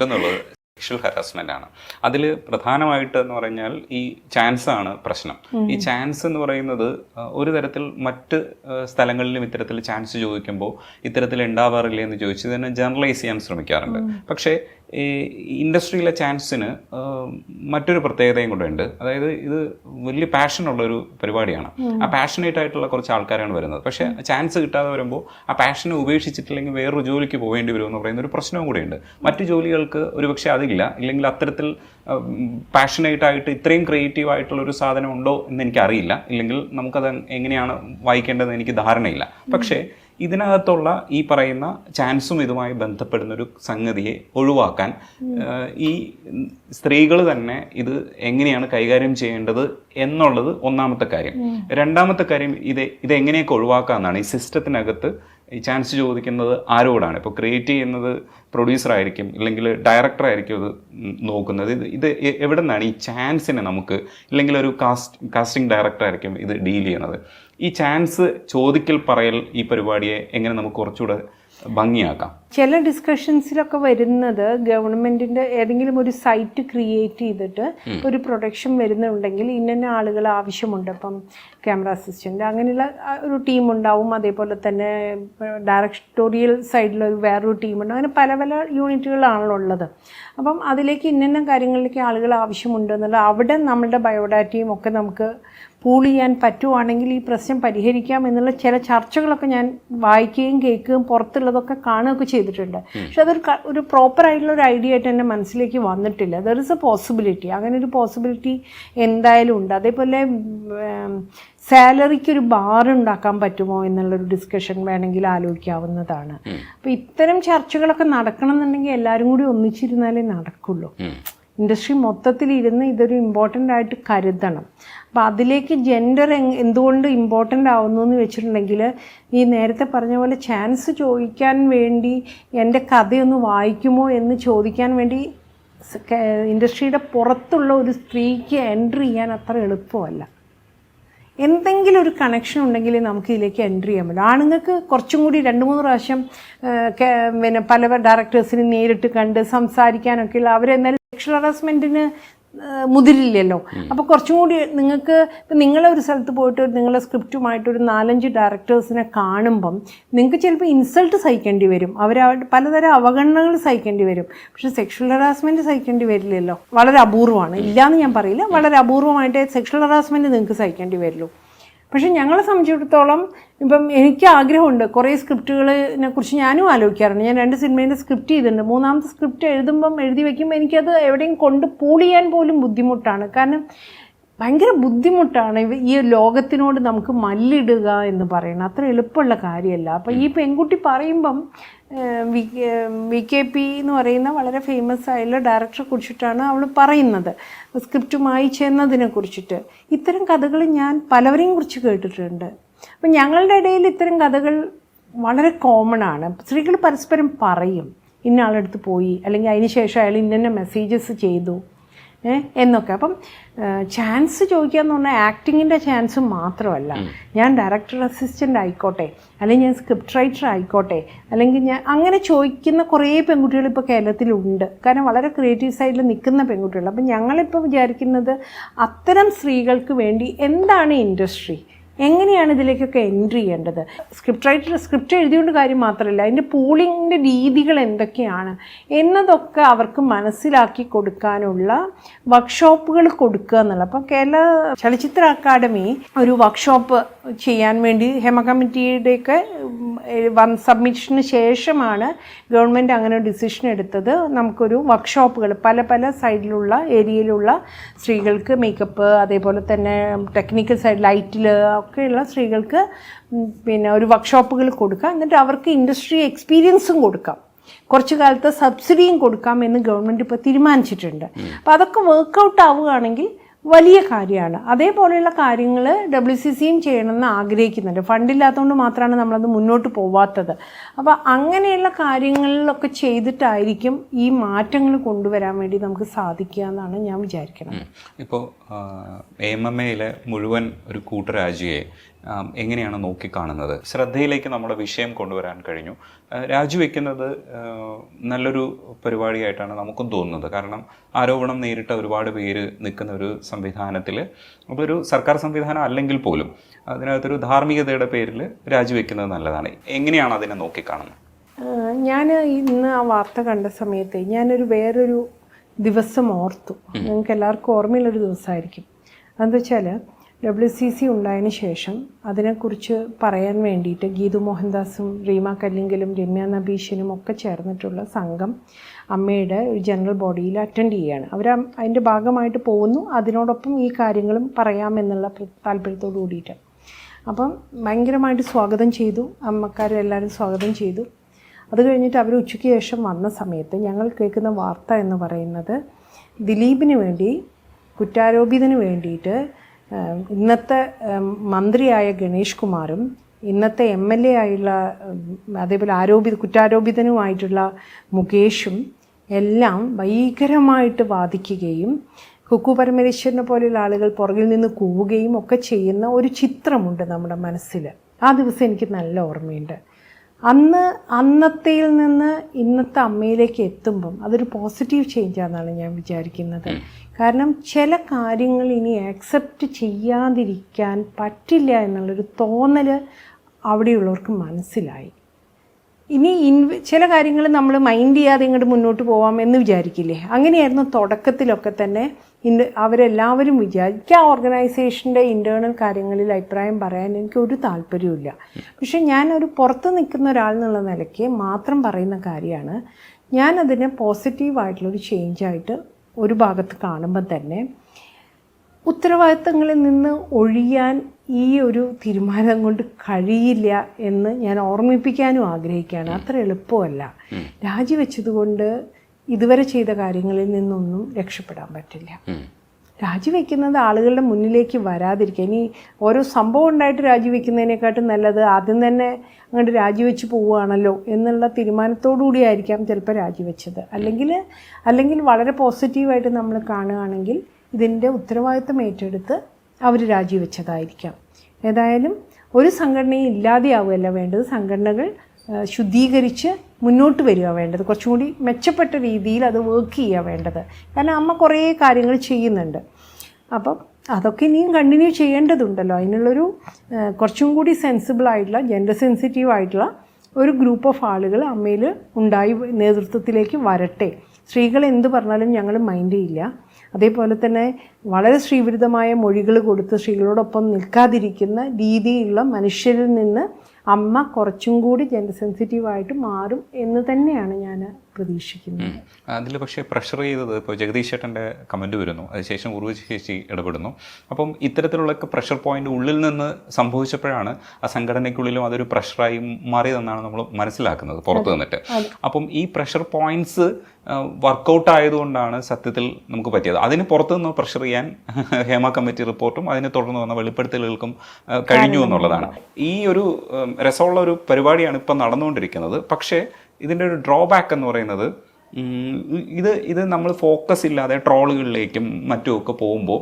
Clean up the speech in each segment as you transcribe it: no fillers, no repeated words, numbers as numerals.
മറ്റൊന്നുള്ളത് sexual harassment ആണ്. അതിൽ പ്രധാനമായിട്ട് എന്ന് പറഞ്ഞാൽ ഈ ചാൻസ് ആണ് പ്രശ്നം. ഈ ചാൻസ് എന്ന് പറയുന്നത് ഒരു തരത്തിൽ മറ്റ് സ്ഥലങ്ങളിലും ഇത്തരത്തിൽ ചാൻസ് ചോദിക്കുമ്പോൾ ഇത്തരത്തിൽ ഉണ്ടാവാറില്ല എന്ന് ചോദിച്ച് ഇതിനെ ജനറലൈസ് ചെയ്യാൻ ശ്രമിക്കാറുണ്ട്. പക്ഷേ ഈ ഇൻഡസ്ട്രിയിലെ ചാൻസിന് മറ്റൊരു പ്രത്യേകതയും കൂടെ ഉണ്ട്. അതായത് ഇത് വലിയ പാഷനുള്ളൊരു പരിപാടിയാണ്. ആ പാഷനേറ്റ് ആയിട്ടുള്ള കുറച്ച് ആൾക്കാരാണ് വരുന്നത്. പക്ഷേ ചാൻസ് കിട്ടാതെ വരുമ്പോൾ ആ പാഷനെ ഉപേക്ഷിച്ചിട്ടില്ലെങ്കിൽ വേറൊരു ജോലിക്ക് പോകേണ്ടി വരും എന്ന് പറയുന്ന ഒരു പ്രശ്നവും കൂടെയുണ്ട്. മറ്റു ജോലികൾക്ക് ഒരുപക്ഷെ അതില്ല, ഇല്ലെങ്കിൽ അത്തരത്തിൽ പാഷനേറ്റ് ആയിട്ട് ഇത്രയും ക്രിയേറ്റീവ് ആയിട്ടുള്ളൊരു സാധനം ഉണ്ടോ എന്ന് എനിക്കറിയില്ല, ഇല്ലെങ്കിൽ നമുക്കത് എങ്ങനെയാണ് വായിക്കേണ്ടതെന്ന് എനിക്ക് ധാരണയില്ല. പക്ഷേ ഇതിനകത്തുള്ള ഈ പറയുന്ന ചാൻസും ഇതുമായി ബന്ധപ്പെടുന്ന ഒരു സംഗതിയെ ഒഴിവാക്കാൻ ഈ സ്ത്രീകൾ തന്നെ ഇത് എങ്ങനെയാണ് കൈകാര്യം ചെയ്യേണ്ടത് എന്നുള്ളത് ഒന്നാമത്തെ കാര്യം. രണ്ടാമത്തെ കാര്യം ഇതെങ്ങനെയൊക്കെ ഒഴിവാക്കാമെന്നാണ്. ഈ സിസ്റ്റത്തിനകത്ത് ഈ ചാൻസ് ചോദിക്കുന്നത് ആരോടാണ്? ഇപ്പോൾ ക്രിയേറ്റ് ചെയ്യുന്നത് പ്രൊഡ്യൂസർ ആയിരിക്കും, ഇല്ലെങ്കിൽ ഡയറക്ടർ ആയിരിക്കും ഇത് നോക്കുന്നത്. ഇത് എവിടെ നിന്നാണ് ഈ ചാൻസിനെ നമുക്ക്, ഇല്ലെങ്കിൽ ഒരു കാസ്റ്റിംഗ് ഡയറക്ടർ ആയിരിക്കും ഇത് ഡീൽ ചെയ്യുന്നത്. ഈ ചാൻസ് ചോദിക്കൽ പറയൽ ഈ പരിപാടിയെ എങ്ങനെ നമുക്ക് കുറച്ചുകൂടെ ഭംഗിയാക്കാം? ചില ഡിസ്കഷൻസിലൊക്കെ വരുന്നത് ഗവൺമെന്റിന്റെ ഏതെങ്കിലും ഒരു സൈറ്റ് ക്രിയേറ്റ് ചെയ്തിട്ട് ഒരു പ്രൊഡക്ഷൻ വരുന്നുണ്ടെങ്കിൽ ഇന്ന ആളുകൾ ആവശ്യമുണ്ട്. അപ്പം ക്യാമറ അസിസ്റ്റന്റ് അങ്ങനെയുള്ള ഒരു ടീം ഉണ്ടാവും, അതേപോലെ തന്നെ ഡയറക്ടോറിയൽ സൈഡിൽ വേറൊരു ടീമുണ്ട്. അങ്ങനെ പല പല യൂണിറ്റുകളാണല്ലോ ഉള്ളത്. അപ്പം അതിലേക്ക് ഇന്ന കാര്യങ്ങളിലേക്ക് ആളുകൾ ആവശ്യമുണ്ട് എന്നുള്ള അവിടെ നമ്മളുടെ ബയോഡാറ്റയും ഒക്കെ നമുക്ക് പൂൾ ചെയ്യാൻ പറ്റുവാണെങ്കിൽ ഈ പ്രശ്നം പരിഹരിക്കാം എന്നുള്ള ചില ചർച്ചകളൊക്കെ ഞാൻ വായിക്കുകയും കേൾക്കുകയും പുറത്തുള്ളതൊക്കെ കാണുകയൊക്കെ ചെയ്തിട്ടുണ്ട്. പക്ഷെ അതൊരു പ്രോപ്പറായിട്ടുള്ള ഒരു ഐഡിയ ആയിട്ട് എൻ്റെ മനസ്സിലേക്ക് വന്നിട്ടില്ല. ദർ ഇസ് എ പോസിബിലിറ്റി, അങ്ങനെ ഒരു പോസിബിലിറ്റി എന്തായാലും ഉണ്ട്. അതേപോലെ സാലറിക്ക് ഒരു ബാർ ഉണ്ടാക്കാൻ പറ്റുമോ എന്നുള്ളൊരു ഡിസ്കഷൻ വേണമെങ്കിൽ ആലോചിക്കാവുന്നതാണ്. അപ്പോൾ ഇത്തരം ചർച്ചകളൊക്കെ നടക്കണം എന്നുണ്ടെങ്കിൽ എല്ലാവരും കൂടി ഒന്നിച്ചിരുന്നാലേ നടക്കുള്ളൂ. ഇൻഡസ്ട്രി മൊത്തത്തിലിരുന്ന് ഇതൊരു ഇമ്പോർട്ടൻ്റ് ആയിട്ട് കരുതണം. അപ്പോൾ അതിലേക്ക് ജെൻഡർ എന്തുകൊണ്ട് ഇമ്പോർട്ടൻ്റ് ആവുന്നു എന്ന് വെച്ചിട്ടുണ്ടെങ്കിൽ ഈ നേരത്തെ പറഞ്ഞ പോലെ ചാൻസ് ചോദിക്കാൻ വേണ്ടി എൻ്റെ കഥയൊന്ന് വായിക്കുമോ എന്ന് ചോദിക്കാൻ വേണ്ടി ഇൻഡസ്ട്രിയുടെ പുറത്തുള്ള ഒരു സ്ത്രീക്ക് എൻട്രി ചെയ്യാൻ അത്ര എളുപ്പമല്ല. എന്തെങ്കിലും ഒരു കണക്ഷൻ ഉണ്ടെങ്കിൽ നമുക്ക് ഇതിലേക്ക് എൻട്രി ചെയ്യാൻ പറ്റും. ആണുങ്ങൾക്ക് കുറച്ചും കൂടി 2-3 പ്രാവശ്യം പിന്നെ പല ഡയറക്ടേഴ്സിനെ നേരിട്ട് കണ്ട് സംസാരിക്കാനൊക്കെയുള്ള അവരെന്നാലും സെക്ഷൽ ഹറാസ്മെൻറ്റിന് മുതിരില്ലല്ലോ. അപ്പോൾ കുറച്ചും കൂടി നിങ്ങൾക്ക് ഇപ്പം നിങ്ങളെ ഒരു സ്ഥലത്ത് പോയിട്ട് നിങ്ങളെ സ്ക്രിപ്റ്റുമായിട്ടൊരു 4-5 ഡയറക്ടേഴ്സിനെ കാണുമ്പം നിങ്ങൾക്ക് ചിലപ്പോൾ ഇൻസൾട്ട് സഹിക്കേണ്ടി വരും, പലതരം അവഗണനകൾ സഹിക്കേണ്ടി വരും. പക്ഷേ സെക്ഷൽ ഹറാസ്മെൻറ്റ് സഹിക്കേണ്ടി വരില്ലല്ലോ. വളരെ അപൂർവമാണ്, ഇല്ലയെന്ന് ഞാൻ പറയില്ല, വളരെ അപൂർവമായിട്ടേ സെക്ഷൽ ഹറാസ്മെൻറ്റ് നിങ്ങൾക്ക് സഹിക്കേണ്ടി വരുള്ളൂ. പക്ഷെ ഞങ്ങളെ സംബന്ധിച്ചിടത്തോളം ഇപ്പം എനിക്ക് ആഗ്രഹമുണ്ട്, കുറേ സ്ക്രിപ്റ്റുകളിനെ കുറിച്ച് ഞാനും ആലോചിക്കാറുണ്ട്. ഞാൻ 2 സിനിമേൻ്റെ സ്ക്രിപ്റ്റ് ചെയ്തിട്ടുണ്ട്. 3ാമത്തെ സ്ക്രിപ്റ്റ് എഴുതി വയ്ക്കുമ്പോൾ എനിക്കത് എവിടെയും കൊണ്ട് പൂൾ ചെയ്യാൻ പോലും ബുദ്ധിമുട്ടാണ്. കാരണം ഭയങ്കര ബുദ്ധിമുട്ടാണ് ഈ ലോകത്തിനോട് നമുക്ക് മല്ലിടുക എന്ന് പറയുന്നത്. അത്ര എളുപ്പമുള്ള കാര്യമല്ല. അപ്പോൾ ഈ പെൺകുട്ടി പറയുമ്പം VKP എന്ന് പറയുന്ന വളരെ ഫേമസ് ആയുള്ള ഡയറക്ടറെ കുറിച്ചിട്ടാണ് അവൾ പറയുന്നത്, സ്ക്രിപ്റ്റുമായി ചെന്നതിനെ കുറിച്ചിട്ട്. ഇത്തരം കഥകൾ ഞാൻ പലവരെയും കുറിച്ച് കേട്ടിട്ടുണ്ട്. അപ്പം ഞങ്ങളുടെ ഇടയിൽ ഇത്തരം കഥകൾ വളരെ കോമൺ ആണ്. സ്ത്രീകൾ പരസ്പരം പറയും, ഇന്ന ആളെടുത്ത് പോയി, അല്ലെങ്കിൽ അതിന് ശേഷം അയാൾ ഇന്ന മെസ്സേജസ് ചെയ്തു എന്നൊക്കെ. അപ്പം ചാൻസ് ചോദിക്കുക എന്ന് പറഞ്ഞാൽ ആക്ടിങ്ങിൻ്റെ ചാൻസ് മാത്രമല്ല, ഞാൻ ഡയറക്ടർ അസിസ്റ്റൻ്റ് ആയിക്കോട്ടെ, അല്ലെങ്കിൽ ഞാൻ സ്ക്രിപ്റ്റ് റൈറ്റർ ആയിക്കോട്ടെ, അല്ലെങ്കിൽ ഞാൻ അങ്ങനെ ചോദിക്കുന്ന കുറേ പെൺകുട്ടികൾ ഇപ്പോൾ കേരളത്തിലുണ്ട്. കാരണം വളരെ ക്രിയേറ്റീവ് സൈഡിൽ നിൽക്കുന്ന പെൺകുട്ടികൾ. അപ്പം ഞങ്ങളിപ്പോൾ വിചാരിക്കുന്നത് അത്തരം സ്ത്രീകൾക്ക് വേണ്ടി എന്താണ് ഇൻഡസ്ട്രി, എങ്ങനെയാണ് ഇതിലേക്കൊക്കെ എൻട്രി ചെയ്യേണ്ടത്. സ്ക്രിപ്റ്റ് എഴുതിയോണ്ട് കാര്യം മാത്രമല്ല, അതിൻ്റെ പൂളിങ്ങിൻ്റെ രീതികൾ എന്തൊക്കെയാണ് എന്നതൊക്കെ അവർക്ക് മനസ്സിലാക്കി കൊടുക്കാനുള്ള വർക്ക്ഷോപ്പുകൾ കൊടുക്കുക എന്നുള്ള. അപ്പം കേരള ചലച്ചിത്ര അക്കാദമി ഒരു വർക്ക്ഷോപ്പ് ചെയ്യാൻ വേണ്ടി ഹേമ കമ്മിറ്റിയുടെയൊക്കെ സബ്മിഷന് ശേഷമാണ് ഗവൺമെൻറ് അങ്ങനെ ഒരു ഡിസിഷൻ എടുത്തത്. നമുക്കൊരു വർക്ക്ഷോപ്പുകൾ പല പല സൈഡിലുള്ള ഏരിയയിലുള്ള സ്ത്രീകൾക്ക് മേക്കപ്പ്, അതേപോലെ തന്നെ ടെക്നിക്കൽ സൈഡ് ലൈറ്റിൽ ഒക്കെയുള്ള സ്ത്രീകൾക്ക് പിന്നെ ഒരു വർക്ക്ഷോപ്പുകൾ കൊടുക്കാം. എന്നിട്ട് അവർക്ക് ഇൻഡസ്ട്രി എക്സ്പീരിയൻസും കൊടുക്കാം, കുറച്ചു കാലത്ത് സബ്സിഡിയും കൊടുക്കാം എന്ന് ഗവൺമെൻറ് ഇപ്പോൾ തീരുമാനിച്ചിട്ടുണ്ട്. അപ്പോൾ അതൊക്കെ വർക്കൗട്ട് ആവുകയാണെങ്കിൽ വലിയ കാര്യമാണ്. അതേപോലെയുള്ള കാര്യങ്ങൾ WCCയും ചെയ്യണമെന്ന് ആഗ്രഹിക്കുന്നുണ്ട്. ഫണ്ടില്ലാത്തതുകൊണ്ട് മാത്രമാണ് നമ്മളത് മുന്നോട്ട് പോവാത്തത്. അപ്പോൾ അങ്ങനെയുള്ള കാര്യങ്ങളിലൊക്കെ ചെയ്തിട്ടായിരിക്കും ഈ മാറ്റങ്ങൾ കൊണ്ടുവരാൻ വേണ്ടി നമുക്ക് സാധിക്കുക എന്നാണ് ഞാൻ വിചാരിക്കുന്നത്. ഇപ്പോൾ AMMയിലെ മുഴുവൻ ഒരു കൂട്ടരാജിയെ എങ്ങനെയാണ് നോക്കിക്കാണുന്നത്? ശ്രദ്ധയിലേക്ക് നമ്മുടെ വിഷയം കൊണ്ടുവരാൻ കഴിഞ്ഞു. രാജിവെക്കുന്നത് നല്ലൊരു പരിപാടിയായിട്ടാണ് നമുക്കും തോന്നുന്നത്. കാരണം ആരോപണം നേരിട്ട ഒരുപാട് പേര് നിൽക്കുന്ന ഒരു സംവിധാനത്തിൽ, അതൊരു സർക്കാർ സംവിധാനം അല്ലെങ്കിൽ പോലും അതിനകത്തൊരു ധാർമ്മികതയുടെ പേരിൽ രാജിവെക്കുന്നത് നല്ലതാണ്. എങ്ങനെയാണ് അതിനെ നോക്കിക്കാണുന്നത്? ഞാൻ ഇന്ന് ആ വാർത്ത കണ്ട സമയത്ത് ഞാനൊരു വേറൊരു ദിവസം ഓർത്തു. നിങ്ങൾക്ക് എല്ലാവർക്കും ഓർമ്മയുള്ളൊരു ദിവസമായിരിക്കും. അതെന്താ വെച്ചാൽ WCC ഉണ്ടായതിന് ശേഷം അതിനെക്കുറിച്ച് പറയാൻ വേണ്ടിയിട്ട് ഗീതു മോഹൻദാസും റീമ കല്ലിങ്കലും രമ്യ നബീഷിനും ഒക്കെ ചേർന്നിട്ടുള്ള സംഘം അമ്മയുടെ ഒരു ജനറൽ ബോഡിയിൽ അറ്റൻഡ് ചെയ്യുകയാണ്. അവർ അതിൻ്റെ ഭാഗമായിട്ട് പോകുന്നു. അതിനോടൊപ്പം ഈ കാര്യങ്ങളും പറയാമെന്നുള്ള താല്പര്യത്തോടു കൂടിയിട്ട്. അപ്പം ഭയങ്കരമായിട്ട് സ്വാഗതം ചെയ്തു. അമ്മക്കാരെല്ലാവരും സ്വാഗതം ചെയ്തു. അത് കഴിഞ്ഞിട്ട് അവർ ഉച്ചയ്ക്ക് ശേഷം വന്ന സമയത്ത് ഞങ്ങൾ കേൾക്കുന്ന വാർത്ത എന്ന് പറയുന്നത് ദിലീപിന് വേണ്ടി, കുറ്റാരോപിതന് വേണ്ടിയിട്ട് ഇന്നത്തെ മന്ത്രിയായ ഗണേഷ് കുമാറും ഇന്നത്തെ MLA ആയുള്ള അതേപോലെ കുറ്റാരോപിതനുമായിട്ടുള്ള മുകേഷും എല്ലാം ഭയങ്കരമായിട്ട് വാദിക്കുകയും കുക്കു പരമേശ്വരനെ പോലെയുള്ള ആളുകൾ പുറകിൽ നിന്ന് കൂവുകയും ഒക്കെ ചെയ്യുന്ന ഒരു ചിത്രമുണ്ട് നമ്മുടെ മനസ്സിൽ. ആ ദിവസം എനിക്ക് നല്ല ഓർമ്മയുണ്ട്. അന്നത്തേയിൽ നിന്ന് ഇന്നത്തെ അമ്മയിലേക്ക് എത്തുമ്പം അതൊരു പോസിറ്റീവ് ചേഞ്ചാണെന്നാണ് ഞാൻ വിചാരിക്കുന്നത്. കാരണം ചില കാര്യങ്ങൾ ഇനി ആക്സെപ്റ്റ് ചെയ്യാതിരിക്കാൻ പറ്റില്ല എന്നുള്ളൊരു തോന്നൽ അവിടെയുള്ളവർക്ക് മനസ്സിലായി. ഇനി ചില കാര്യങ്ങൾ നമ്മൾ മൈൻഡ് ചെയ്യാതെ ഇങ്ങോട്ട് മുന്നോട്ട് പോവാം എന്ന് വിചാരിക്കില്ലേ? അങ്ങനെയായിരുന്നു തുടക്കത്തിലൊക്കെ തന്നെ. അവരെല്ലാവരും വിചാരിക്കുക ഓർഗനൈസേഷൻ്റെ ഇൻറ്റേർണൽ കാര്യങ്ങളിൽ അഭിപ്രായം പറയാൻ എനിക്കൊരു താല്പര്യമില്ല. പക്ഷെ ഞാനൊരു പുറത്ത് നിൽക്കുന്ന ഒരാൾ എന്നുള്ള നിലയ്ക്ക് മാത്രം പറയുന്ന കാര്യമാണ്. ഞാനതിനെ പോസിറ്റീവായിട്ടുള്ളൊരു ചേഞ്ചായിട്ട് ഒരു ഭാഗത്ത് കാണുമ്പോൾ തന്നെ ഉത്തരവാദിത്തങ്ങളിൽ നിന്ന് ഒഴിയാൻ ഈ ഒരു തീരുമാനം കൊണ്ട് കഴിയില്ല എന്ന് ഞാൻ ഓർമ്മിപ്പിക്കാനും ആഗ്രഹിക്കുകയാണ്. അത്ര എളുപ്പമല്ല. രാജിവെച്ചതുകൊണ്ട് ഇതുവരെ ചെയ്ത കാര്യങ്ങളിൽ നിന്നൊന്നും രക്ഷപ്പെടാൻ പറ്റില്ല. രാജിവെക്കുന്നത് ആളുകളുടെ മുന്നിലേക്ക് വരാതിരിക്കുക. ഇനി ഓരോ സംഭവം ഉണ്ടായിട്ട് രാജിവെക്കുന്നതിനെക്കാട്ടും നല്ലത് ആദ്യം തന്നെ അങ്ങോട്ട് രാജിവെച്ച് പോവുകയാണല്ലോ എന്നുള്ള തീരുമാനത്തോടു കൂടിയായിരിക്കാം ചിലപ്പോൾ രാജിവെച്ചത്. അല്ലെങ്കിൽ വളരെ പോസിറ്റീവായിട്ട് നമ്മൾ കാണുകയാണെങ്കിൽ ഇതിൻ്റെ ഉത്തരവാദിത്തം ഏറ്റെടുത്ത് അവർ രാജിവെച്ചതായിരിക്കാം. ഏതായാലും ഒരു സംഘടനയും ഇല്ലാതെയാവുകയല്ല വേണ്ടത്. സംഘടനകൾ ശുദ്ധീകരിച്ച് മുന്നോട്ട് വരിക വേണ്ടത്. കുറച്ചും കൂടി മെച്ചപ്പെട്ട രീതിയിൽ അത് വർക്ക് ചെയ്യുക വേണ്ടത്. കാരണം അമ്മ കുറേ കാര്യങ്ങൾ ചെയ്യുന്നുണ്ട്. അപ്പം അതൊക്കെ ഇനിയും കണ്ടിന്യൂ ചെയ്യേണ്ടതുണ്ടല്ലോ. അതിനുള്ളൊരു കുറച്ചും കൂടി സെൻസിബിളായിട്ടുള്ള, ജെൻഡർ സെൻസിറ്റീവായിട്ടുള്ള ഒരു ഗ്രൂപ്പ് ഓഫ് ആളുകൾ അമ്മയിൽ ഉണ്ടായി നേതൃത്വത്തിലേക്ക് വരട്ടെ. സ്ത്രീകൾ എന്ത് പറഞ്ഞാലും ഞങ്ങൾ മൈൻഡ് ചെയ്യില്ല. അതേപോലെ തന്നെ വളരെ സ്ത്രീവിരുദ്ധമായ മൊഴികൾ കൊടുത്ത് സ്ത്രീകളോടൊപ്പം നിൽക്കാതിരിക്കുന്ന രീതിയിലുള്ള മനുഷ്യരിൽ നിന്ന് അമ്മ കുറച്ചും കൂടി ജെൻഡർ സെൻസിറ്റീവായിട്ട് മാറും എന്ന് തന്നെയാണ് ഞാൻ പ്രതീക്ഷിക്കുന്നത്. അതിൽ പക്ഷേ പ്രഷർ ചെയ്തത് ഇപ്പോൾ ജഗദീഷ് ചേട്ടൻ്റെ കമൻറ്റ് വരുന്നു, അതിനുശേഷം ഉർവശി ചേച്ചി ഇടപെടുന്നു. അപ്പം ഇത്തരത്തിലുള്ള പ്രഷർ പോയിന്റ് ഉള്ളിൽ നിന്ന് സംഭവിച്ചപ്പോഴാണ് ആ സംഘടനയ്ക്കുള്ളിലും അതൊരു പ്രഷറായി മാറിയതെന്നാണ് നമ്മൾ മനസ്സിലാക്കുന്നത് പുറത്ത് നിന്നിട്ട്. അപ്പം ഈ പ്രഷർ പോയിന്റ്സ് വർക്കൗട്ട് ആയതുകൊണ്ടാണ് സത്യത്തിൽ നമുക്ക് പറ്റിയത്. അതിന് പുറത്തു നിന്ന് പ്രഷർ ചെയ്യാൻ ഹേമ കമ്മിറ്റി റിപ്പോർട്ടും അതിനെ തുടർന്ന് വന്ന വെളിപ്പെടുത്തലുകൾക്കും കഴിഞ്ഞു എന്നുള്ളതാണ്. ഈ ഒരു രസമുള്ള ഒരു പരിപാടിയാണ് ഇപ്പം നടന്നുകൊണ്ടിരിക്കുന്നത്. പക്ഷേ ഇതിൻ്റെ ഒരു ഡ്രോബാക്ക് എന്ന് പറയുന്നത് ഇത് നമ്മൾ ഫോക്കസ് ഇല്ലാതെ ട്രോളുകളിലേക്കും മറ്റുമൊക്കെ പോകുമ്പോൾ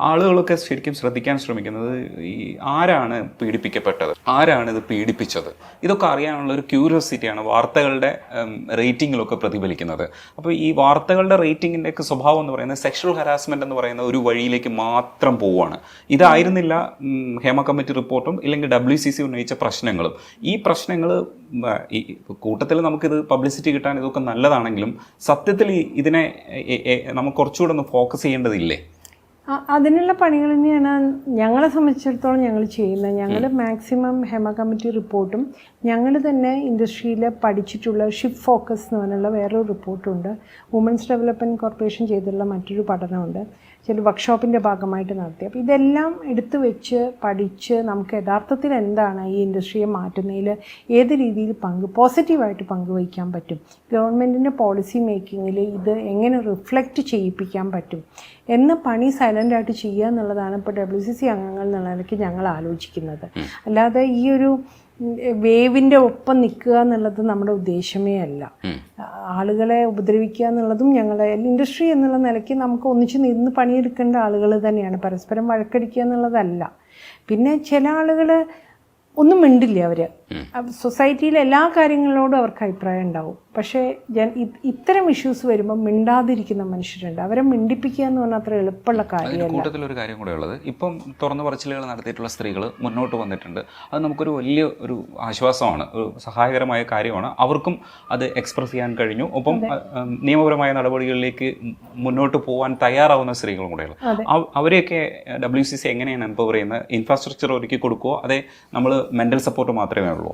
ആളുകളൊക്കെ ശരിക്കും ശ്രദ്ധിക്കാൻ ശ്രമിക്കുന്നത് ഈ ആരാണ് പീഡിപ്പിക്കപ്പെട്ടത്, ആരാണ് ഇത് പീഡിപ്പിച്ചത്, ഇതൊക്കെ അറിയാനുള്ള ഒരു ക്യൂരിയോസിറ്റിയാണ് വാർത്തകളുടെ റേറ്റിങ്ങിലൊക്കെ പ്രതിഫലിക്കുന്നത്. അപ്പോൾ ഈ വാർത്തകളുടെ റേറ്റിങ്ങിൻ്റെയൊക്കെ സ്വഭാവം എന്ന് പറയുന്നത് സെക്ഷൽ ഹരാസ്മെൻ്റ് എന്ന് പറയുന്ന ഒരു വഴിയിലേക്ക് മാത്രം പോവുകയാണ്. ഇതായിരുന്നില്ല ഹേമ കമ്മിറ്റി റിപ്പോർട്ടും ഇല്ലെങ്കിൽ WCC ഉന്നയിച്ച പ്രശ്നങ്ങളും. ഈ പ്രശ്നങ്ങൾ ഈ കൂട്ടത്തിൽ നമുക്കിത് പബ്ലിസിറ്റി കിട്ടാൻ ഇതൊക്കെ നല്ലതാണെങ്കിലും സത്യത്തിൽ ഇതിനെ നമുക്ക് കുറച്ചുകൂടെ ഒന്ന് ഫോക്കസ് ചെയ്യേണ്ടതില്ലേ? അതിനുള്ള പണികൾ തന്നെയാണ് ഞങ്ങളെ സംബന്ധിച്ചിടത്തോളം ഞങ്ങൾ ചെയ്യുന്നത്. ഞങ്ങൾ മാക്സിമം ഹേമ കമ്മിറ്റി റിപ്പോർട്ടും ഞങ്ങൾ തന്നെ ഇൻഡസ്ട്രിയിൽ പഠിച്ചിട്ടുള്ള ഷിഫ്റ്റ് ഫോക്കസ് എന്ന് പറഞ്ഞുള്ള വേറൊരു റിപ്പോർട്ടുണ്ട്. വുമൻസ് ഡെവലപ്മെൻറ്റ് കോർപ്പറേഷൻ ചെയ്തിട്ടുള്ള മറ്റൊരു പഠനമുണ്ട്. ചില വർക്ക്ഷോപ്പിൻ്റെ ഭാഗമായിട്ട് നടത്തി. അപ്പോൾ ഇതെല്ലാം എടുത്തു വെച്ച് പഠിച്ച് നമുക്ക് യഥാർത്ഥത്തിൽ എന്താണ് ഈ ഇൻഡസ്ട്രിയെ മാറ്റുന്നതിൽ ഏത് രീതിയിൽ പോസിറ്റീവായിട്ട് പങ്കുവയ്ക്കാൻ പറ്റും, ഗവൺമെൻറ്റിൻ്റെ പോളിസി മേക്കിങ്ങിൽ ഇത് എങ്ങനെ റിഫ്ലക്റ്റ് ചെയ്യിപ്പിക്കാൻ പറ്റും എന്ന പണി സൈലൻ്റായിട്ട് ചെയ്യുക എന്നുള്ളതാണ് ഇപ്പോൾ WCC അംഗങ്ങൾ എന്നുള്ള നിലയ്ക്ക് ഞങ്ങൾ ആലോചിക്കുന്നത്. അല്ലാതെ ഈ ഒരു വേവിൻ്റെ ഒപ്പം നിൽക്കുക എന്നുള്ളത് നമ്മുടെ ഉദ്ദേശമേ അല്ല. ആളുകളെ ഉപദ്രവിക്കുക എന്നുള്ളതും ഞങ്ങളുടെ ഇൻഡസ്ട്രി എന്നുള്ള നിലയ്ക്ക് നമുക്ക് ഒന്നിച്ച് നിന്ന് പണിയെടുക്കേണ്ട ആളുകൾ തന്നെയാണ്. പരസ്പരം വഴക്കടിക്കുക എന്നുള്ളതല്ല. പിന്നെ ചില ആളുകൾ ഒന്നും മിണ്ടില്ല. അവർ സൊസൈറ്റിയിലെ എല്ലാ കാര്യങ്ങളോടും അവർക്ക് അഭിപ്രായം ഉണ്ടാവും. പക്ഷേ ഇത്തരം ഇഷ്യൂസ് വരുമ്പോൾ മിണ്ടാതിരിക്കുന്ന മനുഷ്യരുണ്ട്. അവരെ മിണ്ടിപ്പിക്കുക എന്ന് പറഞ്ഞാൽ അത്ര എളുപ്പമുള്ള കാര്യമല്ല. കൂട്ടത്തിലൊരു കാര്യം കൂടെ ഉള്ളത്, ഇപ്പം തുറന്നു പറച്ചിലുകൾ നടത്തിയിട്ടുള്ള സ്ത്രീകൾ മുന്നോട്ട് വന്നിട്ടുണ്ട്. അത് നമുക്കൊരു വലിയ ഒരു ആശ്വാസമാണ്, ഒരു സഹായകരമായ കാര്യമാണ്. അവർക്കും അത് എക്സ്പ്രസ് ചെയ്യാൻ കഴിഞ്ഞു. ഒപ്പം നിയമപരമായ നടപടികളിലേക്ക് മുന്നോട്ട് പോകാൻ തയ്യാറാവുന്ന സ്ത്രീകളും കൂടെയുള്ള അവരെയൊക്കെ WCC എങ്ങനെയാണ് എംപവർ ചെയ്യുന്നത്? ഇൻഫ്രാസ്ട്രക്ചർ ഒരുക്കി കൊടുക്കുമോ, അതേ നമ്മൾ മെൻ്റൽ സപ്പോർട്ട് മാത്രമേ ഉള്ളൂ?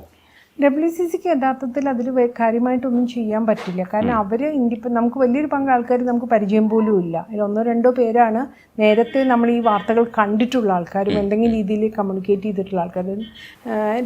WCCക്ക് യഥാർത്ഥത്തിൽ അതിൽ കാര്യമായിട്ടൊന്നും ചെയ്യാൻ പറ്റില്ല. കാരണം അവർ നമുക്ക് വലിയൊരു പങ്ക് ആൾക്കാർ നമുക്ക് പരിചയം പോലും ഇല്ല. അതിൽ 1-2 പേരാണ് നേരത്തെ നമ്മൾ ഈ വാർത്തകൾ കണ്ടിട്ടുള്ള ആൾക്കാരും എന്തെങ്കിലും രീതിയിൽ കമ്മ്യൂണിക്കേറ്റ് ചെയ്തിട്ടുള്ള ആൾക്കാരും.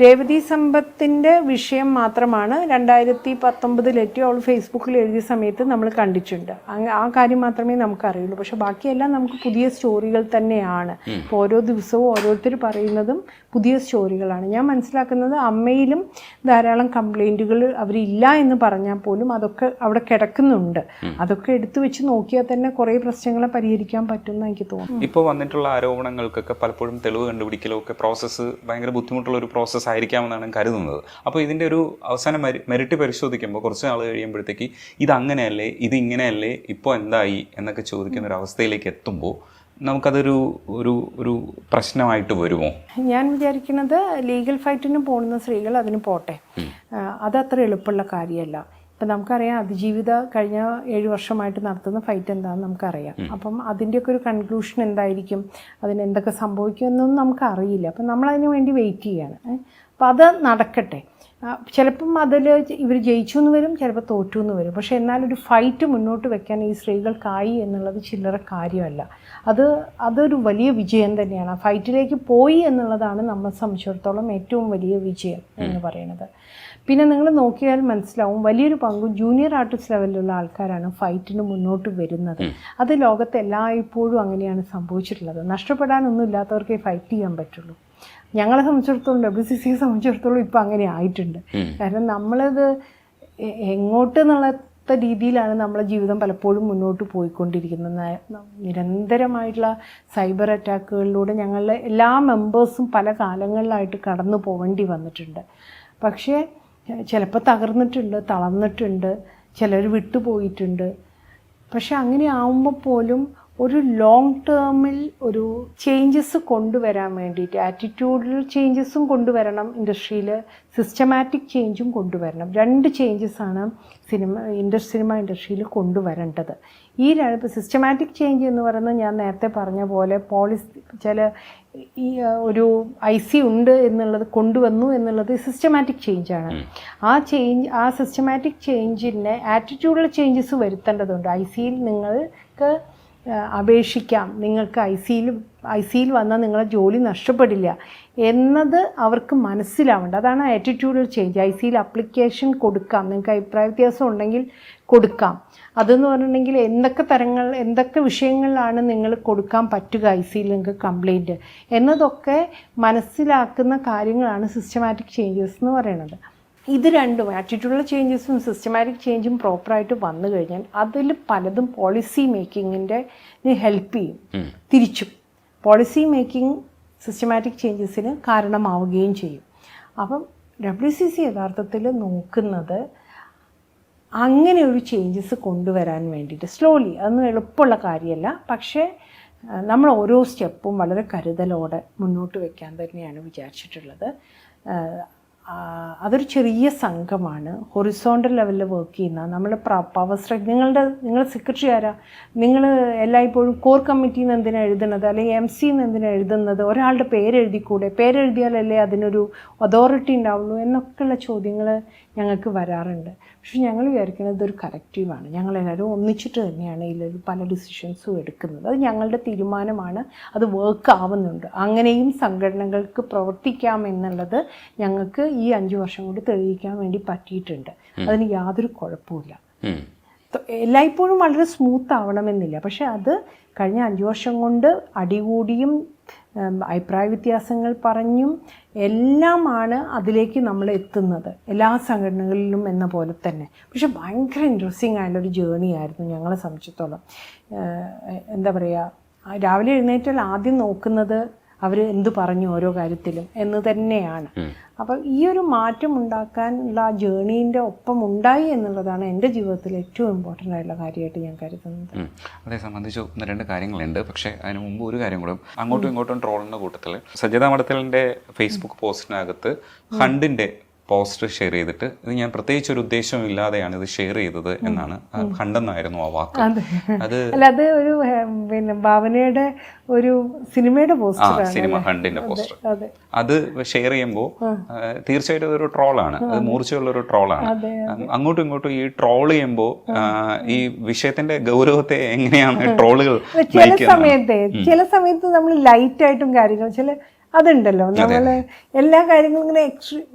രേവതി സമ്പത്തിൻ്റെ വിഷയം മാത്രമാണ് 2019 അവൾ ഫേസ്ബുക്കിൽ എഴുതിയ സമയത്ത് നമ്മൾ കണ്ടിട്ടുണ്ട്. ആ കാര്യം മാത്രമേ നമുക്കറിയുള്ളൂ. പക്ഷെ ബാക്കിയെല്ലാം നമുക്ക് പുതിയ സ്റ്റോറികൾ തന്നെയാണ്. ഇപ്പോൾ ഓരോ ദിവസവും ഓരോരുത്തർ പറയുന്നതും പുതിയ സ്റ്റോറികളാണ്. ഞാൻ മനസ്സിലാക്കുന്നത് അമ്മയിലും ധാരാളം കംപ്ലൈൻറ്റുകൾ അവരില്ല എന്ന് പറഞ്ഞാൽ പോലും അതൊക്കെ അവിടെ കിടക്കുന്നുണ്ട്. അതൊക്കെ എടുത്തു വെച്ച് നോക്കിയാൽ തന്നെ കുറേ പ്രശ്നങ്ങളെ പരിഹരിക്കാൻ പറ്റുമെന്ന് എനിക്ക് തോന്നുന്നു. ഇപ്പോൾ വന്നിട്ടുള്ള ആരോപണങ്ങൾക്കൊക്കെ പലപ്പോഴും തെളിവ് കണ്ടുപിടിക്കലോ ഒക്കെ പ്രോസസ്സ് ഭയങ്കര ബുദ്ധിമുട്ടുള്ള ഒരു പ്രോസസ്സ് ആയിരിക്കാമെന്നാണ് കരുതുന്നത്. അപ്പോൾ ഇതിൻ്റെ ഒരു അവസാന മെറിറ്റ് പരിശോധിക്കുമ്പോൾ കുറച്ച് നാൾ കഴിയുമ്പോഴത്തേക്ക് ഇതങ്ങനെയല്ലേ, ഇതിങ്ങനെയല്ലേ, ഇപ്പോൾ എന്തായി എന്നൊക്കെ ചോദിക്കുന്ന ഒരു അവസ്ഥയിലേക്ക് എത്തുമ്പോൾ നമുക്കതൊരു ഒരു ഒരു പ്രശ്നമായിട്ട് വരുമോ? ഞാൻ വിചാരിക്കുന്നത് ലീഗൽ ഫൈറ്റിന് പോകുന്ന സ്ത്രീകൾ അതിന് പോട്ടെ. അതത്ര എളുപ്പമുള്ള കാര്യമല്ല. ഇപ്പം നമുക്കറിയാം അതിജീവിത കഴിഞ്ഞ 7 വർഷമായിട്ട് നടത്തുന്ന ഫൈറ്റ് എന്താണെന്ന് നമുക്കറിയാം. അപ്പം അതിൻ്റെയൊക്കെ ഒരു കൺക്ലൂഷൻ എന്തായിരിക്കും, അതിന് എന്തൊക്കെ സംഭവിക്കുമെന്നൊന്നും നമുക്കറിയില്ല. അപ്പം നമ്മളതിന് വേണ്ടി വെയിറ്റ് ചെയ്യാണ്. അപ്പം അത് നടക്കട്ടെ. ചിലപ്പം അതിൽ ഇവർ ജയിച്ചു എന്ന് വരും, ചിലപ്പോൾ തോറ്റു എന്ന് വരും. പക്ഷേ എന്നാലൊരു ഫൈറ്റ് മുന്നോട്ട് വെക്കാൻ ഈ സ്ത്രീകൾക്കായി എന്നുള്ളത് ചില്ലറ കാര്യമല്ല. അതൊരു വലിയ വിജയം തന്നെയാണ്. ആ ഫൈറ്റിലേക്ക് പോയി എന്നുള്ളതാണ് നമ്മളെ സംബന്ധിച്ചിടത്തോളം ഏറ്റവും വലിയ വിജയം എന്ന് പറയുന്നത്. പിന്നെ നിങ്ങൾ നോക്കിയാൽ മനസ്സിലാവും വലിയൊരു പങ്കും ജൂനിയർ ആർട്ടിസ്റ്റ് ലെവലിലുള്ള ആൾക്കാരാണ് ഫൈറ്റിന് മുന്നോട്ട് വരുന്നത്. അത് ലോകത്ത് എല്ലായ്പ്പോഴും അങ്ങനെയാണ് സംഭവിച്ചിട്ടുള്ളത്. നഷ്ടപ്പെടാനൊന്നും ഇല്ലാത്തവർക്കേ ഫൈറ്റ് ചെയ്യാൻ പറ്റുള്ളൂ. ഞങ്ങളെ സംബന്ധിച്ചിടത്തോളം WCCയെ സംബന്ധിച്ചിടത്തോളം ഇപ്പം അങ്ങനെ ആയിട്ടുണ്ട്. കാരണം നമ്മളത് എങ്ങോട്ട് എന്നുള്ള രീതിയിലാണ് നമ്മളെ ജീവിതം പലപ്പോഴും മുന്നോട്ട് പോയിക്കൊണ്ടിരിക്കുന്നത്. നിരന്തരമായിട്ടുള്ള സൈബർ അറ്റാക്കുകളിലൂടെ ഞങ്ങളുടെ എല്ലാ മെമ്പേഴ്സും പല കാലങ്ങളിലായിട്ട് കടന്നു പോകേണ്ടി വന്നിട്ടുണ്ട്. പക്ഷേ ചിലപ്പോൾ തകർന്നിട്ടുണ്ട്, തളർന്നിട്ടുണ്ട്, ചിലർ വിട്ടുപോയിട്ടുണ്ട്. പക്ഷെ അങ്ങനെ ആവുമ്പോൾ പോലും ഒരു ലോങ് ടേമിൽ ഒരു ചേഞ്ചസ് കൊണ്ടുവരാൻ വേണ്ടിയിട്ട് ആറ്റിറ്റ്യൂഡിൽ ചേഞ്ചസും കൊണ്ടുവരണം, ഇൻഡസ്ട്രിയിൽ സിസ്റ്റമാറ്റിക് ചേഞ്ചും കൊണ്ടുവരണം. 2 ചേഞ്ചസാണ് സിനിമ ഇൻഡസ്ട്രിയിൽ കൊണ്ടുവരേണ്ടത്. ഈ സിസ്റ്റമാറ്റിക് ചേഞ്ച് എന്ന് പറയുന്നത് ഞാൻ നേരത്തെ പറഞ്ഞ പോലെ ഈ ഒരു IC ഉണ്ട് എന്നുള്ളത് കൊണ്ടുവന്നു എന്നുള്ളത് സിസ്റ്റമാറ്റിക് ചേഞ്ചാണ്. ആ സിസ്റ്റമാറ്റിക് ചേഞ്ചിനെ ആറ്റിറ്റ്യൂഡിൽ ചേഞ്ചസ് വരുത്തേണ്ടതുണ്ട്. ICയിൽ നിങ്ങൾക്ക് അപേക്ഷിക്കാം, നിങ്ങൾക്ക് ICയിൽ വന്നാൽ നിങ്ങളെ ജോലി നഷ്ടപ്പെടില്ല എന്നത് അവർക്ക് മനസ്സിലാവേണ്ട. അതാണ് ആറ്റിറ്റ്യൂഡൽ ചേഞ്ച്. ICയിൽ അപ്ലിക്കേഷൻ കൊടുക്കാം, നിങ്ങൾക്ക് അഭിപ്രായ വ്യത്യാസം ഉണ്ടെങ്കിൽ കൊടുക്കാം. അതെന്ന് പറഞ്ഞിട്ടുണ്ടെങ്കിൽ എന്തൊക്കെ വിഷയങ്ങളിലാണ് നിങ്ങൾ കൊടുക്കാൻ പറ്റുക ICയിൽ നിങ്ങൾക്ക് കംപ്ലയിൻറ്റ് എന്നതൊക്കെ മനസ്സിലാക്കുന്ന കാര്യങ്ങളാണ് സിസ്റ്റമാറ്റിക് ചേഞ്ചസ് എന്ന് പറയുന്നത്. ഇത് രണ്ടും ആറ്റിറ്റ്യൂഡൽ ചേഞ്ചസും സിസ്റ്റമാറ്റിക് ചേഞ്ചും പ്രോപ്പറായിട്ട് വന്നു കഴിഞ്ഞാൽ അതിൽ പലതും പോളിസി മേക്കിങ്ങിൻ്റെ ഹെൽപ്പ് ചെയ്യും. തിരിച്ചും പോളിസി മേക്കിംഗ് സിസ്റ്റമാറ്റിക് ചേഞ്ചസിന് കാരണമാവുകയും ചെയ്യും. അപ്പം WCC യഥാർത്ഥത്തിൽ നോക്കുന്നത് അങ്ങനെ ഒരു ചേഞ്ചസ് കൊണ്ടുവരാൻ വേണ്ടിയിട്ട് സ്ലോലി, അതൊന്നും എളുപ്പമുള്ള കാര്യമല്ല. പക്ഷേ നമ്മൾ ഓരോ സ്റ്റെപ്പും വളരെ കരുതലോടെ മുന്നോട്ട് വയ്ക്കാൻ തന്നെയാണ് വിചാരിച്ചിട്ടുള്ളത്. അതൊരു ചെറിയ സംഘമാണ്, ഹൊറിസോണ്ടൽ ലെവലിൽ വർക്ക് ചെയ്യുന്ന. നമ്മൾ പവർ സ്ട്രക്ചർ, നിങ്ങളുടെ സെക്രട്ടറി ആരാ, നിങ്ങൾ എല്ലായ്പ്പോഴും കോർ കമ്മിറ്റിയിൽ നിന്ന് എന്തിനാണ് എഴുതുന്നത്, അല്ലെങ്കിൽ MC എന്തിനാണ് എഴുതുന്നത്, ഒരാളുടെ പേരെഴുതിക്കൂടെ, പേരെഴുതിയാലല്ലേ അതിനൊരു അതോറിറ്റി ഉണ്ടാവുള്ളൂ എന്നൊക്കെയുള്ള ചോദ്യങ്ങൾ ഞങ്ങൾക്ക് വരാറുണ്ട്. പക്ഷെ ഞങ്ങൾ വിചാരിക്കുന്നത് ഇതൊരു കറക്റ്റീവാണ്. ഞങ്ങളെല്ലാവരും ഒന്നിച്ചിട്ട് തന്നെയാണ് ഇതിലൊരു പല ഡിസിഷൻസും എടുക്കുന്നത്. അത് ഞങ്ങളുടെ തീരുമാനമാണ്, അത് വർക്ക് ആവുന്നുണ്ട്. അങ്ങനെയും സംഘടനകൾക്ക് പ്രവർത്തിക്കാമെന്നുള്ളത് ഞങ്ങൾക്ക് ഈ 5 വർഷം കൊണ്ട് തെളിയിക്കാൻ വേണ്ടി പറ്റിയിട്ടുണ്ട്. അതിന് യാതൊരു കുഴപ്പമില്ല. എല്ലായ്പ്പോഴും വളരെ സ്മൂത്ത് ആവണമെന്നില്ല. പക്ഷെ അത് കഴിഞ്ഞ 5 വർഷം കൊണ്ട് അടികൂടിയും അഭിപ്രായ വ്യത്യാസങ്ങൾ പറഞ്ഞും എല്ലാമാണ് അതിലേക്ക് നമ്മൾ എത്തുന്നത്, എല്ലാ സംഘടനകളിലും എന്ന പോലെ തന്നെ. പക്ഷെ ഭയങ്കര ഇൻട്രസ്റ്റിംഗ് ആയിട്ടുള്ളൊരു ജേർണി ആയിരുന്നു ഞങ്ങളെ സംബന്ധിച്ചിടത്തോളം. എന്താ പറയുക, രാവിലെ എഴുന്നേറ്റാൽ ആദ്യം നോക്കുന്നത് അവർ എന്ത് പറഞ്ഞു ഓരോ കാര്യത്തിലും എന്ന് തന്നെയാണ്. അപ്പം ഈ ഒരു മാറ്റം ഉണ്ടാക്കാനുള്ള ആ ജേണീൻ്റെ ഒപ്പം ഉണ്ടായി എന്നുള്ളതാണ് എൻ്റെ ജീവിതത്തിൽ ഏറ്റവും ഇമ്പോർട്ടൻ്റ് ആയിട്ടുള്ള കാര്യമായിട്ട് ഞാൻ കരുതുന്നത്. അതേ സംബന്ധിച്ച് 1-2 കാര്യങ്ങളുണ്ട്. പക്ഷേ അതിന് മുമ്പ് ഒരു കാര്യം കൂടെ, അങ്ങോട്ടും ഇങ്ങോട്ടും ട്രോളുന്ന കൂട്ടത്തിൽ സജിത മഠത്തിലിൻ്റെ ഫേസ്ബുക്ക് പോസ്റ്റിനകത്ത് ഹണ്ടിൻ്റെ പോസ്റ്റ് ഷെയർ ചെയ്തിട്ട്, ഇത് ഞാൻ പ്രത്യേകിച്ച് ഒരു ഉദ്ദേശവും ഇല്ലാതെയാണ് ഇത് ഷെയർ ചെയ്തത് എന്നാണ്, ഹണ്ടെന്നായിരുന്നു ആ വാക്ക്. അത് അല്ല, അത് ഒരു പിന്നെ ഭാവനയുടെ ഒരു സിനിമയുടെ പോസ്റ്റർ, സിനിമ ഹണ്ടിന്റെ പോസ്റ്റർ. അത് ഷെയർ ചെയ്യുമ്പോൾ തീർച്ചയായിട്ടും അതൊരു ട്രോളാണ്, അത് മൂർച്ചയുള്ളൊരു ട്രോളാണ്. അങ്ങോട്ടും ഇങ്ങോട്ടും ഈ ട്രോൾ ചെയ്യുമ്പോൾ ഈ വിഷയത്തിന്റെ ഗൗരവത്തെ എങ്ങനെയാണ് ട്രോളുകൾ ചില സമയത്ത് നമ്മൾ ലൈറ്റ് ആയിട്ടും കാര്യങ്ങൾ അതുണ്ടല്ലോ, നമ്മൾ എല്ലാ കാര്യങ്ങളും ഇങ്ങനെ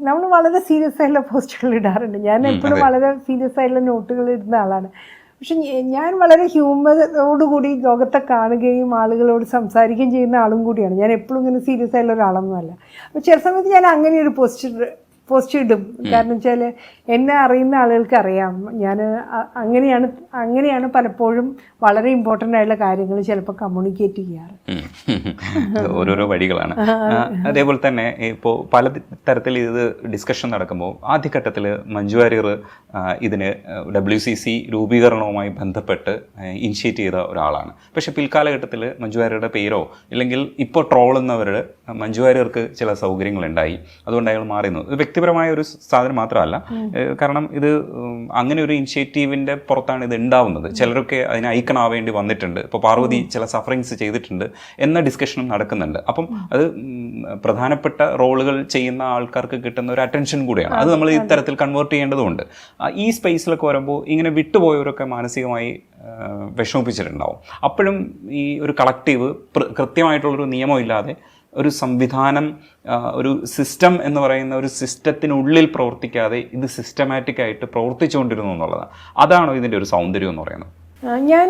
നമ്മൾ വളരെ സീരിയസ് ആയിട്ടുള്ള പോസ്റ്റുകൾ ഇടാറുണ്ട്. ഞാൻ എപ്പോഴും വളരെ സീരിയസ് ആയിട്ടുള്ള നോട്ടുകൾ ഇടുന്ന ആളാണ്. പക്ഷെ ഞാൻ വളരെ ഹ്യൂമറോടുകൂടി ലോകത്തെ കാണുകയും ആളുകളോട് സംസാരിക്കുകയും ചെയ്യുന്ന ആളും കൂടിയാണ്. ഞാൻ എപ്പോഴും ഇങ്ങനെ സീരിയസ് ആയിട്ടുള്ള ഒരാളൊന്നുമല്ല. അപ്പോൾ ചില സമയത്ത് ഞാൻ അങ്ങനെ ഒരു പോസ്റ്റ് ഇടും. കാരണം വെച്ചാൽ എന്നെ അറിയുന്ന ആളുകൾക്ക് അറിയാം, ഞാൻ അങ്ങനെയാണ് പലപ്പോഴും വളരെ ഇമ്പോർട്ടൻ്റ് ആയിട്ടുള്ള കാര്യങ്ങൾ ചിലപ്പോൾ കമ്മ്യൂണിക്കേറ്റ് ചെയ്യാറ്. ഓരോരോ വഴികളാണ്. അതേപോലെ തന്നെ ഇപ്പോൾ പല തരത്തിൽ ഇത് ഡിസ്കഷൻ നടക്കുമ്പോൾ ആദ്യഘട്ടത്തിൽ മഞ്ജു വാര്യർ ഇതിന് WCC രൂപീകരണവുമായി ബന്ധപ്പെട്ട് ഇനിഷ്യേറ്റ് ചെയ്ത ഒരാളാണ്. പക്ഷെ പിൽക്കാലഘട്ടത്തിൽ മഞ്ജു വാര്യരുടെ പേരോ ഇല്ലെങ്കിൽ ഇപ്പോൾ ട്രോളുന്നവരുടെ മഞ്ജു വാര്യർക്ക് ചില സൗകര്യങ്ങളുണ്ടായി, അതുകൊണ്ട് അയാൾ മാറിയിരുന്നു. ഇത് വ്യക്തിപരമായ ഒരു സാധനം മാത്രമല്ല, കാരണം ഇത് അങ്ങനെ ഒരു ഇനിഷ്യേറ്റീവിൻ്റെ പുറത്താണ് ഇത് ഉണ്ടാവുന്നത്. ചിലരൊക്കെ അതിന് ഐക്കൺ ആവേണ്ടി വന്നിട്ടുണ്ട്. ഇപ്പോൾ പാർവതി ചില സഫറിങ്സ് ചെയ്തിട്ടുണ്ട് എന്ന ഡിസ്കഷനും നടക്കുന്നുണ്ട്. അപ്പം അത് പ്രധാനപ്പെട്ട റോളുകൾ ചെയ്യുന്ന ആൾക്കാർക്ക് കിട്ടുന്ന ഒരു അറ്റൻഷൻ കൂടിയാണ്. അത് നമ്മൾ ഇത്തരത്തിൽ കൺവേർട്ട് ചെയ്യേണ്ടതുണ്ട്. ഈ സ്പേസിലൊക്കെ വരുമ്പോൾ ഇങ്ങനെ വിട്ടുപോയവരൊക്കെ മാനസികമായി വിഷമിപ്പിച്ചിട്ടുണ്ടാവും. അപ്പോഴും ഈ ഒരു കളക്റ്റീവ് കൃത്യമായിട്ടുള്ളൊരു നിയമമില്ലാതെ ഒരു സംവിധാനം, ഒരു സിസ്റ്റം എന്ന് പറയുന്ന ഒരു സിസ്റ്റത്തിനുള്ളിൽ പ്രവർത്തിക്കാതെ ഇത് സിസ്റ്റമാറ്റിക് ആയിട്ട് പ്രവർത്തിച്ചുകൊണ്ടിരുന്നു എന്നുള്ളതാണ്. അതാണോ ഇതിൻ്റെ ഒരു സൗന്ദര്യം എന്ന് പറയുന്നത്? ഞാൻ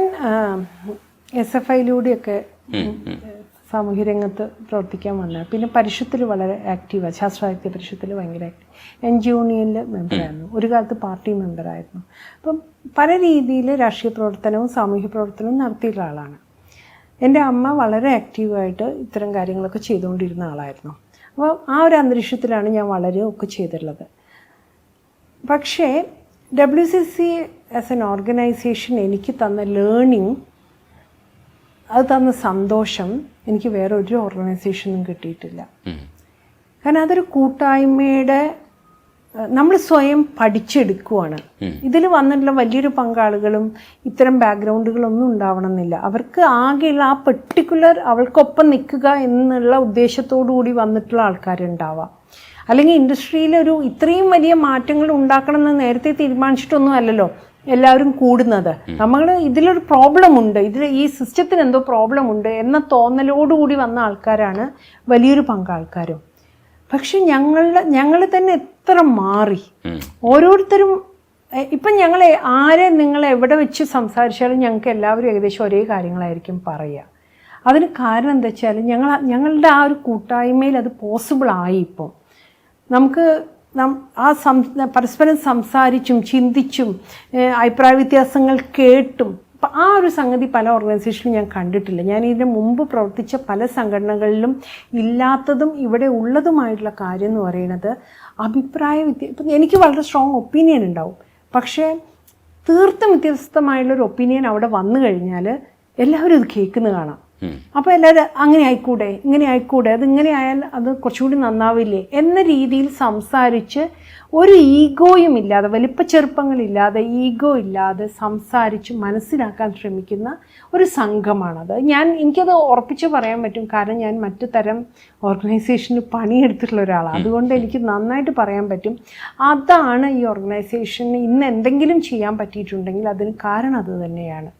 SFIയിലൂടെയൊക്കെ സാമൂഹ്യ രംഗത്ത് പ്രവർത്തിക്കാൻ വന്നത്. പിന്നെ പരിഷത്തിൽ വളരെ ആക്റ്റീവാണ്, ശാസ്ത്രാഹിത്യ പരിഷത്തിൽ ഭയങ്കര ആക്റ്റീവ്. NGO യൂണിയനിൽ മെമ്പറായിരുന്നു, ഒരു കാലത്ത് പാർട്ടി മെമ്പറായിരുന്നു. അപ്പം പല രീതിയിൽ രാഷ്ട്രീയ പ്രവർത്തനവും സാമൂഹ്യ പ്രവർത്തനവും നടത്തിയിട്ടുള്ള ആളാണ്. എൻ്റെ അമ്മ വളരെ ആക്റ്റീവായിട്ട് ഇത്തരം കാര്യങ്ങളൊക്കെ ചെയ്തുകൊണ്ടിരുന്ന ആളായിരുന്നു. അപ്പോൾ ആ ഒരു അന്തരീക്ഷത്തിലാണ് ഞാൻ വളരെ ഒക്കെ ചെയ്തിട്ടുള്ളത്. പക്ഷേ WCC ആസ് എൻ ഓർഗനൈസേഷൻ എനിക്ക് തന്ന ലേണിംഗ്, അത് തന്ന സന്തോഷം എനിക്ക് വേറെ ഒരു ഓർഗനൈസേഷനും കിട്ടിയിട്ടില്ല. കാരണം അതൊരു കൂട്ടായ്മയുടെ, നമ്മൾ സ്വയം പഠിച്ചെടുക്കുവാണ്. ഇതിൽ വന്നിട്ടുള്ള വലിയൊരു പങ്കാളികളും ഇത്തരം ബാക്ക്ഗ്രൗണ്ടുകളൊന്നും ഉണ്ടാവണമെന്നില്ല. അവർക്ക് ആകെയുള്ള ആ പെർട്ടിക്കുലർ അവൾക്കൊപ്പം നിൽക്കുക എന്നുള്ള ഉദ്ദേശത്തോടു കൂടി വന്നിട്ടുള്ള ആൾക്കാരുണ്ടാവാം. അല്ലെങ്കിൽ ഇൻഡസ്ട്രിയിലൊരു ഇത്രയും വലിയ മാറ്റങ്ങൾ ഉണ്ടാക്കണമെന്ന് നേരത്തെ തീരുമാനിച്ചിട്ടൊന്നും അല്ലല്ലോ എല്ലാവരും കൂടുന്നത്. നമ്മൾ ഇതിലൊരു പ്രോബ്ലം ഉണ്ട്, ഈ സിസ്റ്റത്തിന് എന്തോ പ്രോബ്ലം ഉണ്ട് എന്ന തോന്നലോടുകൂടി വന്ന ആൾക്കാരാണ് വലിയൊരു പങ്കാൾക്കാരും. പക്ഷെ ഞങ്ങൾ തന്നെ എത്ര മാറി. ഓരോരുത്തരും ഇപ്പം നിങ്ങൾ എവിടെ വെച്ച് സംസാരിച്ചാലും ഞങ്ങൾക്ക് എല്ലാവരും ഏകദേശം ഒരേ കാര്യങ്ങളായിരിക്കും പറയുക. അതിന് കാരണം എന്താ വെച്ചാൽ ഞങ്ങളുടെ ആ ഒരു കൂട്ടായ്മയിൽ അത് പോസിബിളായി. ഇപ്പം നമുക്ക് പരസ്പരം സംസാരിച്ചും ചിന്തിച്ചും അഭിപ്രായ വ്യത്യാസങ്ങൾ കേട്ടും അപ്പം ആ ഒരു സംഗതി പല ഓർഗനൈസേഷനിലും ഞാൻ കണ്ടിട്ടില്ല. ഞാൻ ഇതിന് മുമ്പ് പ്രവർത്തിച്ച പല സംഘടനകളിലും ഇല്ലാത്തതും ഇവിടെ ഉള്ളതുമായിട്ടുള്ള കാര്യം എന്ന് പറയുന്നത് ഇപ്പം എനിക്ക് വളരെ സ്ട്രോങ് ഒപ്പീനിയൻ ഉണ്ടാവും, പക്ഷേ തീർത്തും വ്യത്യസ്തമായുള്ളൊരു ഒപ്പീനിയൻ അവിടെ വന്നു കഴിഞ്ഞാൽ എല്ലാവരും ഇത് കേൾക്കുന്നത് കാണാം. അപ്പോൾ എല്ലാവരും അങ്ങനെ ആയിക്കൂടെ, ഇങ്ങനെ ആയിക്കൂടെ, അതിങ്ങനെ ആയാൽ അത് കുറച്ചുകൂടി നന്നാവില്ലേ എന്ന രീതിയിൽ സംസാരിച്ച് ഒരു ഈഗോയും ഇല്ലാതെ, വലിപ്പച്ചെറുപ്പങ്ങളില്ലാതെ, ഈഗോ ഇല്ലാതെ സംസാരിച്ച് മനസ്സിലാക്കാൻ ശ്രമിക്കുന്ന ഒരു സംഘമാണത്. എനിക്കത് ഉറപ്പിച്ച് പറയാൻ പറ്റും, കാരണം ഞാൻ മറ്റു തരം ഓർഗനൈസേഷന് പണിയെടുത്തിട്ടുള്ള ഒരാളാണ്. അതുകൊണ്ട് എനിക്ക് നന്നായിട്ട് പറയാൻ പറ്റും, അതാണ് ഈ ഓർഗനൈസേഷന് ഇന്ന് എന്തെങ്കിലും ചെയ്യാൻ പറ്റിയിട്ടുണ്ടെങ്കിൽ അതിന് കാരണം അത് തന്നെയാണ്.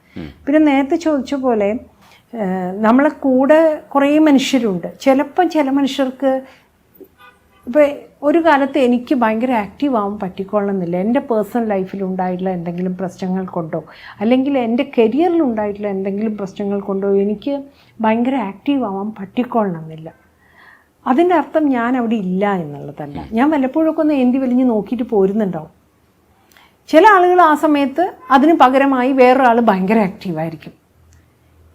പിന്നെ നേരത്തെ ചോദിച്ച പോലെ നമ്മളെ കൂടെ കുറേ മനുഷ്യരുണ്ട്. ചിലപ്പം ചില മനുഷ്യർക്ക് ഇപ്പോൾ ഒരു കാലത്ത് എനിക്ക് ഭയങ്കര ആക്റ്റീവ് ആവാൻ പറ്റിക്കൊള്ളണമെന്നില്ല. എൻ്റെ പേഴ്സണൽ ലൈഫിലുണ്ടായിട്ടുള്ള എന്തെങ്കിലും പ്രശ്നങ്ങൾ കൊണ്ടോ അല്ലെങ്കിൽ എൻ്റെ കരിയറിലുണ്ടായിട്ടുള്ള എന്തെങ്കിലും പ്രശ്നങ്ങൾ കൊണ്ടോ എനിക്ക് ഭയങ്കര ആക്റ്റീവ് ആവാൻ പറ്റിക്കൊള്ളണമെന്നില്ല. അതിൻ്റെ അർത്ഥം ഞാൻ അവിടെ ഇല്ല എന്നുള്ളതല്ല. ഞാൻ വല്ലപ്പോഴൊക്കെ ഒന്ന് എന്തി വലിഞ്ഞ് നോക്കിയിട്ട് പോരുന്നുണ്ടാവും. ചില ആളുകൾ ആ സമയത്ത് അതിന് പകരമായി വേറൊരാൾ ഭയങ്കര ആക്റ്റീവായിരിക്കും.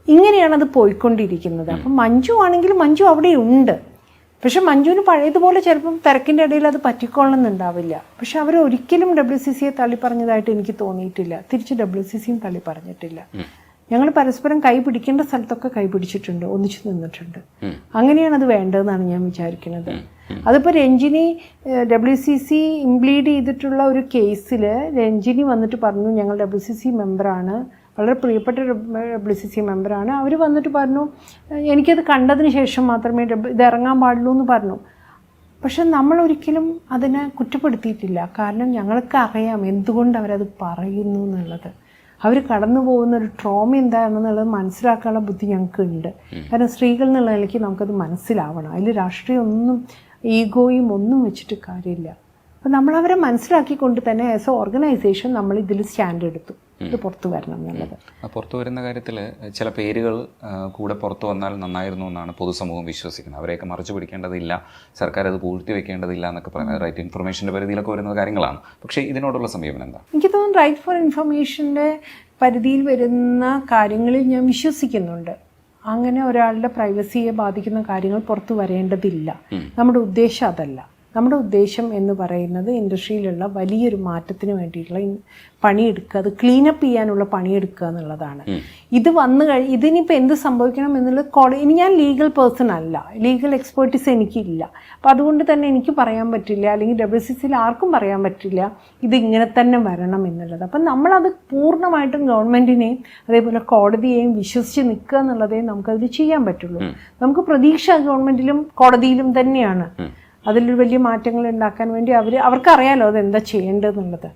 ഇങ്ങനെയാണ് അത് പോയിക്കൊണ്ടിരിക്കുന്നത്. അപ്പം മഞ്ജു ആണെങ്കിൽ മഞ്ജു അവിടെ ഉണ്ട്. പക്ഷെ മഞ്ജുവിന് പഴയതുപോലെ ചിലപ്പം തിരക്കിൻ്റെ ഇടയിൽ അത് പറ്റിക്കൊള്ളുന്നുണ്ടാവില്ല. പക്ഷെ അവർ ഒരിക്കലും WCCയെ തള്ളി പറഞ്ഞതായിട്ട് എനിക്ക് തോന്നിയിട്ടില്ല. തിരിച്ച് WCCയും തള്ളി പറഞ്ഞിട്ടില്ല. ഞങ്ങൾ പരസ്പരം കൈ പിടിക്കേണ്ട സ്ഥലത്തൊക്കെ കൈ പിടിച്ചിട്ടുണ്ട്, ഒന്നിച്ചു നിന്നിട്ടുണ്ട്. അങ്ങനെയാണ് അത് വേണ്ടതെന്നാണ് ഞാൻ വിചാരിക്കുന്നത്. അതിപ്പോൾ രഞ്ജിനി WCC ഇംപ്ലീഡ് ചെയ്തിട്ടുള്ള ഒരു കേസിൽ രഞ്ജിനി വന്നിട്ട് പറഞ്ഞു ഞങ്ങൾ WCC മെമ്പറാണ്, വളരെ പ്രിയപ്പെട്ട WCC മെമ്പറാണ്. അവർ വന്നിട്ട് പറഞ്ഞു എനിക്കത് കണ്ടതിന് ശേഷം മാത്രമേ ഇത് ഇറങ്ങാൻ പാടുള്ളൂ എന്ന് പറഞ്ഞു. പക്ഷെ നമ്മളൊരിക്കലും അതിനെ കുറ്റപ്പെടുത്തിയിട്ടില്ല. കാരണം ഞങ്ങൾക്ക് അറിയാം എന്തുകൊണ്ട് അവരത് പറയുന്നു എന്നുള്ളത്. അവർ കടന്നു പോകുന്ന ഒരു ട്രോമ എന്താണെന്നുള്ളത് മനസ്സിലാക്കാനുള്ള ബുദ്ധി ഞങ്ങൾക്കുണ്ട്. കാരണം സ്ത്രീകൾ എന്നുള്ള നിലയ്ക്ക് നമുക്കത് മനസ്സിലാവണം. അതിൽ രാഷ്ട്രീയം ഒന്നും ഈഗോയും ഒന്നും വെച്ചിട്ട് കാര്യമില്ല. അപ്പം നമ്മളവരെ മനസ്സിലാക്കിക്കൊണ്ട് തന്നെ ആസ് എ ഓർഗനൈസേഷൻ നമ്മൾ ഇതിൽ സ്റ്റാൻഡ് എടുത്തു, ഇത് പുറത്തു വരണം എന്നുള്ളത്. പുറത്തു വരുന്ന കാര്യത്തിൽ ചില പേരുകൾ കൂടെ പുറത്തു വന്നാൽ നന്നായിരുന്നു എന്നാണ് പൊതുസമൂഹം വിശ്വസിക്കുന്നത്. അവരെയൊക്കെ മറച്ചു പിടിക്കേണ്ടതില്ല, സർക്കാർ അത് പൂഴ്ത്തി വെക്കേണ്ടതില്ല എന്നൊക്കെ പറയുന്നത് റൈറ്റ് ഇൻഫർമേഷൻ്റെ പരിധിയിലൊക്കെ വരുന്ന കാര്യങ്ങളാണ്. പക്ഷേ ഇതിനോടുള്ള സമീപനം എന്താ? എനിക്ക് തോന്നുന്നു റൈറ്റ് ഫോർ ഇൻഫർമേഷൻ്റെ പരിധിയിൽ വരുന്ന കാര്യങ്ങളിൽ ഞാൻ വിശ്വസിക്കുന്നുണ്ട്. അങ്ങനെ ഒരാളുടെ പ്രൈവസിയെ ബാധിക്കുന്ന കാര്യങ്ങൾ പുറത്തു വരേണ്ടതില്ല. നമ്മുടെ ഉദ്ദേശം അതല്ല. നമ്മുടെ ഉദ്ദേശം എന്ന് പറയുന്നത് ഇൻഡസ്ട്രിയിലുള്ള വലിയൊരു മാറ്റത്തിന് വേണ്ടിയിട്ടുള്ള പണിയെടുക്കുക, അത് ക്ലീനപ്പ് ചെയ്യാനുള്ള പണിയെടുക്കുക എന്നുള്ളതാണ്. ഇത് വന്നു ഇതിനിപ്പോൾ എന്ത് സംഭവിക്കണം എന്നുള്ളത് ഇനി ഞാൻ ലീഗൽ പേഴ്സൺ അല്ല, ലീഗൽ എക്സ്പേർട്ടീസ് എനിക്കില്ല. അപ്പം അതുകൊണ്ട് തന്നെ എനിക്ക് പറയാൻ പറ്റില്ല, അല്ലെങ്കിൽ WCCയിൽ ആർക്കും പറയാൻ പറ്റില്ല ഇത് ഇങ്ങനെ തന്നെ വരണം എന്നുള്ളത്. അപ്പം നമ്മളത് പൂർണ്ണമായിട്ടും ഗവൺമെൻറ്റിനെയും അതേപോലെ കോടതിയെയും വിശ്വസിച്ച് നിൽക്കുക എന്നുള്ളതേ നമുക്കത് ചെയ്യാൻ പറ്റുള്ളൂ. നമുക്ക് പ്രതീക്ഷ ഗവൺമെൻറ്റിലും കോടതിയിലും തന്നെയാണ്. അതിലൊരു വലിയ മാറ്റങ്ങൾ ഉണ്ടാക്കാൻ വേണ്ടി അവർക്കറിയാലോ അതെന്താ ചെയ്യേണ്ടതെന്നുള്ളത്.